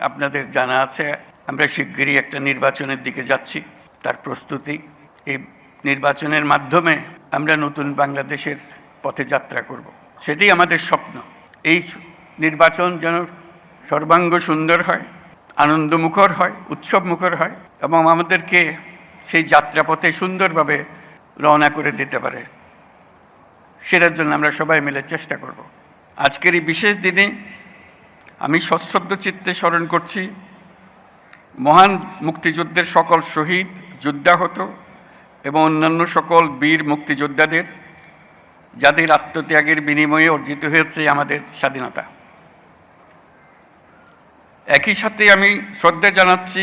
আপনাদের জানা আছে আমরা শিগগিরই একটা নির্বাচনের দিকে যাচ্ছি, তার প্রস্তুতি। এই নির্বাচনের মাধ্যমে আমরা নতুন বাংলাদেশের পথে যাত্রা করব, সেটাই আমাদের স্বপ্ন। এই নির্বাচন যেন সর্বাঙ্গ সুন্দর হয়, আনন্দমুখর হয়, উৎসবমুখর হয় এবং আমাদেরকে সেই যাত্রাপথে সুন্দরভাবে রওনা করে দিতে পারে, সেটার জন্য আমরা সবাই মিলে চেষ্টা করব। আজকের এই বিশেষ দিনে আমি সশ্রদ্ধ চিত্তে স্মরণ করছি মহান মুক্তিযুদ্ধের সকল শহীদ, যুদ্ধাহত এবং অন্যান্য সকল বীর মুক্তিযোদ্ধাদের, যাদের আত্মত্যাগের বিনিময়ে অর্জিত হয়েছে আমাদের স্বাধীনতা। একই সাথে আমি শ্রদ্ধা জানাচ্ছি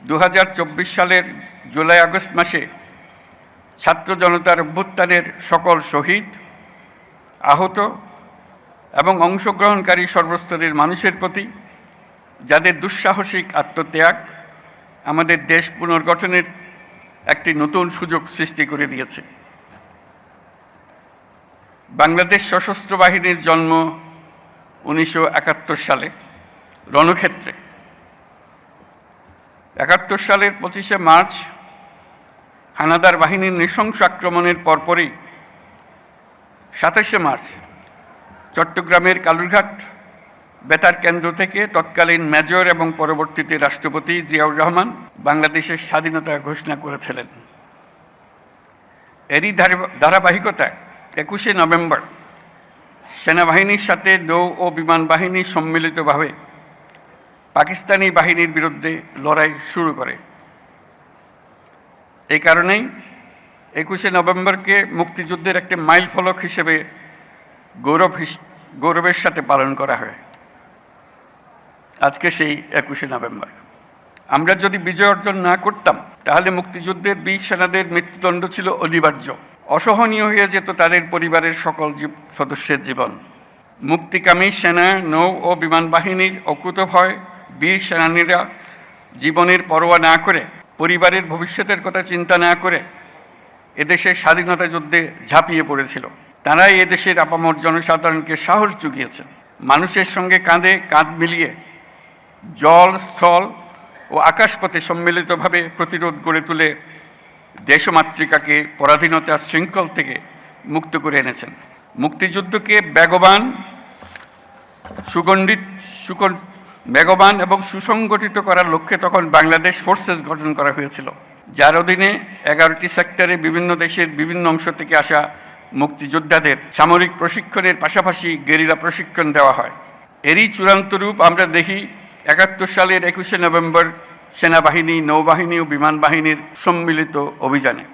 2024 সালের জুলাই আগস্ট মাসে ছাত্র জনতার অভ্যুত্থানের সকল শহীদ, আহত এবং অংশগ্রহণকারী সর্বস্তরের মানুষের প্রতি, যাদের দুঃসাহসিক আত্মত্যাগ আমাদের দেশ পুনর্গঠনের একটি নতুন সুযোগ সৃষ্টি করে দিয়েছে। বাংলাদেশ সশস্ত্র বাহিনীর জন্ম 1971 সালে রণক্ষেত্রে। 71 সালের 25শে মার্চ হানাদার বাহিনীর নৃশংস আক্রমণের পরপরই 27শে মার্চ চট্টগ্রামের কালুরঘাট বেতার কেন্দ্র থেকে তৎকালীন মেজর এবং পরবর্তীতে রাষ্ট্রপতি জিয়াউর রহমান বাংলাদেশের স্বাধীনতা ঘোষণা করেছিলেন। এরই ধারাবাহিকতায় 21শে নভেম্বর সেনাবাহিনীর সাথে নৌ ও বিমান বাহিনী সম্মিলিতভাবে পাকিস্তানি বাহিনীর বিরুদ্ধে লড়াই শুরু করে। এই কারণেই 21শে নভেম্বরকে মুক্তিযুদ্ধের একটি মাইল ফলক হিসেবে গৌরবের সাথে পালন করা হয়। আজকে সেই 21শে নভেম্বর। আমরা যদি বিজয় অর্জন না করতাম তাহলে মুক্তিযুদ্ধের বীর সেনাদের মৃত্যুদণ্ড ছিল অনিবার্য। অসহনীয় হয়ে যেত তাদের পরিবারের সকল সদস্যের জীবন। মুক্তিকামী সেনা, নৌ ও বিমান বাহিনীর অকুতভয় বীর সেনানীরা জীবনের পরোয়া না করে, পরিবারের ভবিষ্যতের কথা চিন্তা না করে এদেশের স্বাধীনতা যুদ্ধে ঝাঁপিয়ে পড়েছিল। তারাই এদেশের আপামর জনসাধারণকে সাহস জুগিয়েছেন। মানুষের সঙ্গে কাঁধে কাঁধ মিলিয়ে জল, স্থল ও আকাশপথে সম্মিলিতভাবে প্রতিরোধ গড়ে তুলে দেশমাতৃকাকে পরাধীনতার শৃঙ্খল থেকে মুক্ত করে এনেছেন। মুক্তিযুদ্ধকে বেগবান এবং সুসংগঠিত করার লক্ষ্যে তখন বাংলাদেশ ফোর্সেস গঠন করা হয়েছিল, যার অধীনে 11টি সেক্টরে বিভিন্ন দেশের বিভিন্ন অংশ থেকে আসা মুক্তিযোদ্ধাদের সামরিক প্রশিক্ষণের পাশাপাশি গেরিলা প্রশিক্ষণ দেওয়া হয়। এরই চূড়ান্ত রূপ আমরা দেখি 71 সালের 21শে নভেম্বর সেনাবাহিনী, নৌবাহিনী ও বিমান বাহিনীর সম্মিলিত অভিযানে।